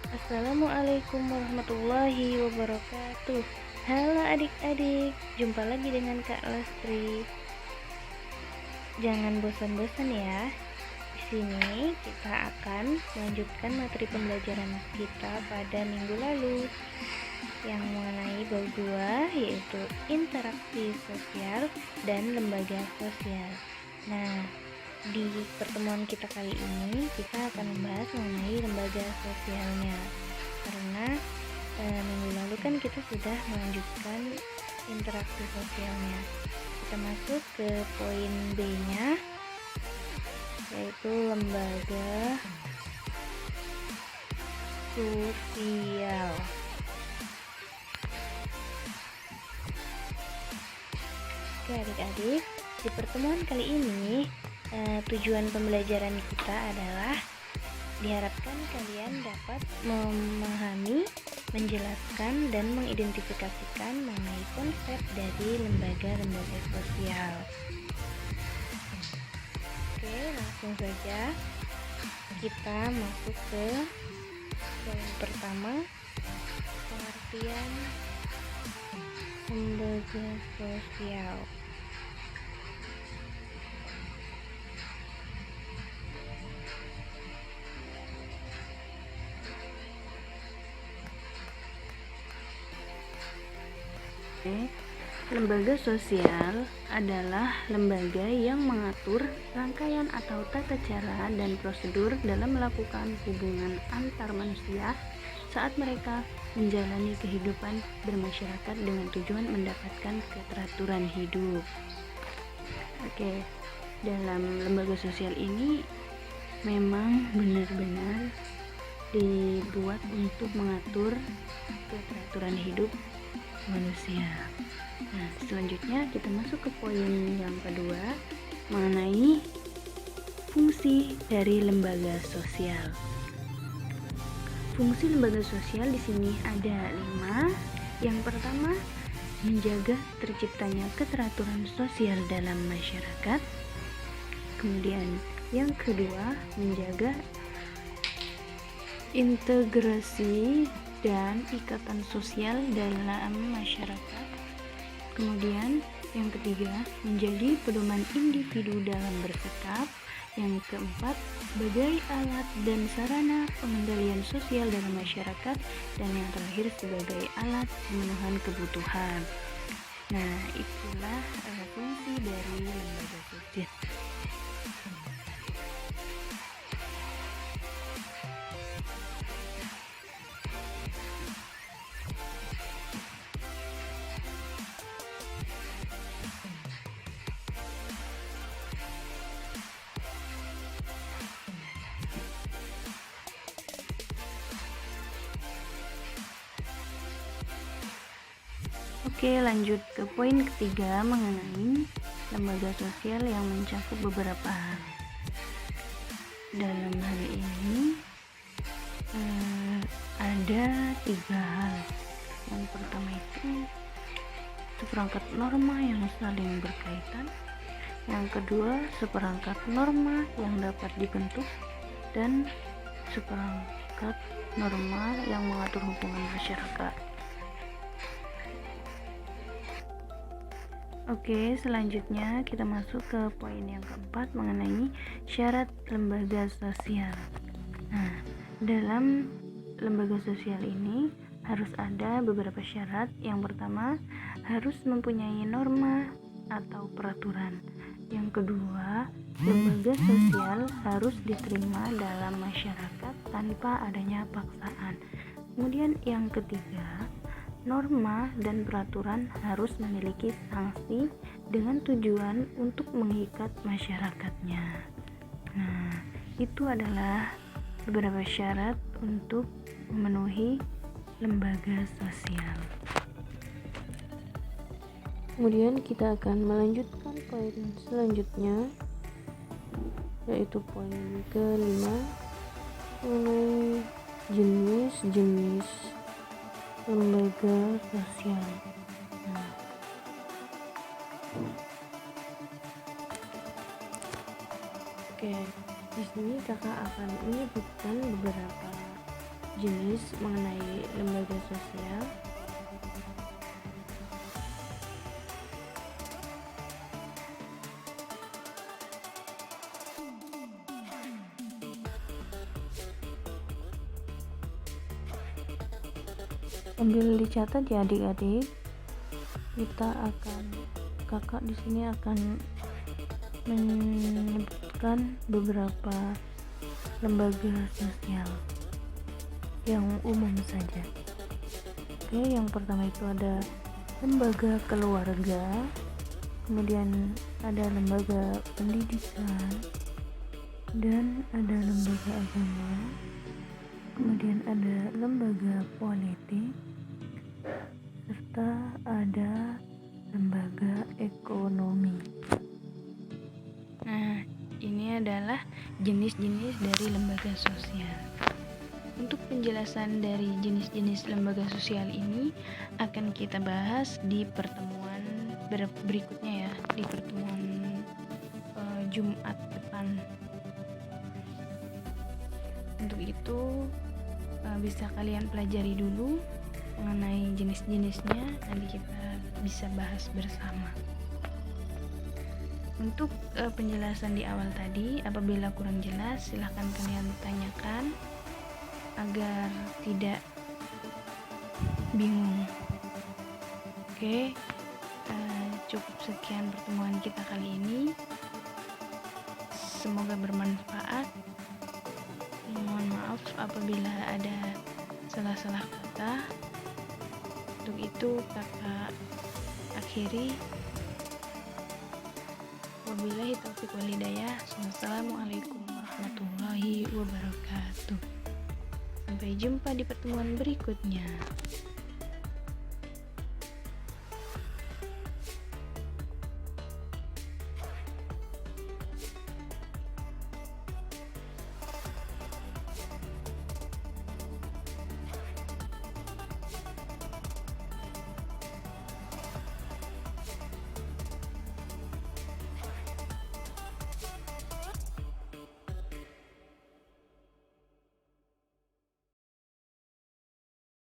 Assalamualaikum warahmatullahi wabarakatuh. Halo adik-adik, jumpa lagi dengan Kak Lestri. Jangan bosan-bosan ya. Di sini kita akan melanjutkan materi pembelajaran kita pada minggu lalu yang mengenai bab 2, yaitu interaksi sosial dan lembaga sosial. Nah, di pertemuan kita kali ini kita akan membahas mengenai lembaga sosialnya, karena minggu lalu kan kita sudah melanjutkan interaksi sosialnya. Kita masuk ke poin B-nya, yaitu lembaga sosial. Oke adik-adik, di pertemuan kali ini tujuan pembelajaran kita adalah diharapkan kalian dapat memahami, menjelaskan, dan mengidentifikasikan mengenai konsep dari lembaga-lembaga sosial. Oke, langsung saja kita masuk ke poin pertama, pengertian lembaga sosial. Lembaga sosial adalah lembaga yang mengatur rangkaian atau tata cara dan prosedur dalam melakukan hubungan antar manusia saat mereka menjalani kehidupan bermasyarakat dengan tujuan mendapatkan keteraturan hidup. Oke, dalam lembaga sosial ini memang benar-benar dibuat untuk mengatur keteraturan hidup manusia. Nah, selanjutnya kita masuk ke poin yang kedua mengenai fungsi dari lembaga sosial. Fungsi lembaga sosial di sini ada 5. Yang pertama, menjaga terciptanya keteraturan sosial dalam masyarakat. Kemudian yang kedua, menjaga integrasi dan ikatan sosial dalam masyarakat. Kemudian yang ketiga, menjadi pedoman individu dalam bersikap. Yang keempat, sebagai alat dan sarana pengendalian sosial dalam masyarakat. Dan yang terakhir, sebagai alat pemenuhan kebutuhan. Nah, itulah fungsi dari lembaga sosial. Oke, lanjut ke poin ketiga mengenai lembaga sosial yang mencakup beberapa hal. Dalam hal ini ada 3 hal. Yang pertama itu seperangkat norma yang saling berkaitan. Yang kedua, seperangkat norma yang dapat dibentuk, dan seperangkat norma yang mengatur hubungan masyarakat. Oke, selanjutnya kita masuk ke poin yang keempat mengenai syarat lembaga sosial. Nah, dalam lembaga sosial ini harus ada beberapa syarat. Yang pertama, harus mempunyai norma atau peraturan. Yang kedua, lembaga sosial harus diterima dalam masyarakat tanpa adanya paksaan. Kemudian yang ketiga, norma dan peraturan harus memiliki sanksi dengan tujuan untuk mengikat masyarakatnya. Nah, itu adalah beberapa syarat untuk memenuhi lembaga sosial. Kemudian kita akan melanjutkan poin selanjutnya, yaitu poin ke-5 mengenai jenis-jenis lembaga sosial. Oke, di sini kakak akan menyebutkan beberapa jenis mengenai lembaga sosial. Sambil dicatat ya adik-adik, kakak di sini akan menyebutkan beberapa lembaga sosial yang umum saja. Oke, yang pertama itu ada lembaga keluarga, kemudian ada lembaga pendidikan, dan ada lembaga agama, kemudian ada lembaga politik, serta ada lembaga ekonomi. Nah, ini adalah jenis-jenis dari lembaga sosial. Untuk penjelasan dari jenis-jenis lembaga sosial ini akan kita bahas di pertemuan berikutnya ya, di pertemuan Jumat depan. Untuk itu bisa kalian pelajari dulu mengenai jenis-jenisnya, nanti kita bisa bahas bersama. Untuk penjelasan di awal tadi, apabila kurang jelas silahkan kalian tanyakan agar tidak bingung. Oke, cukup sekian pertemuan kita kali ini. Semoga bermanfaat. Mohon maaf apabila ada salah-salah kata. Untuk itu kakak akhiri. Wabillahi taufiq wal hidayah. Wassalamualaikum warahmatullahi wabarakatuh. Sampai jumpa di pertemuan berikutnya.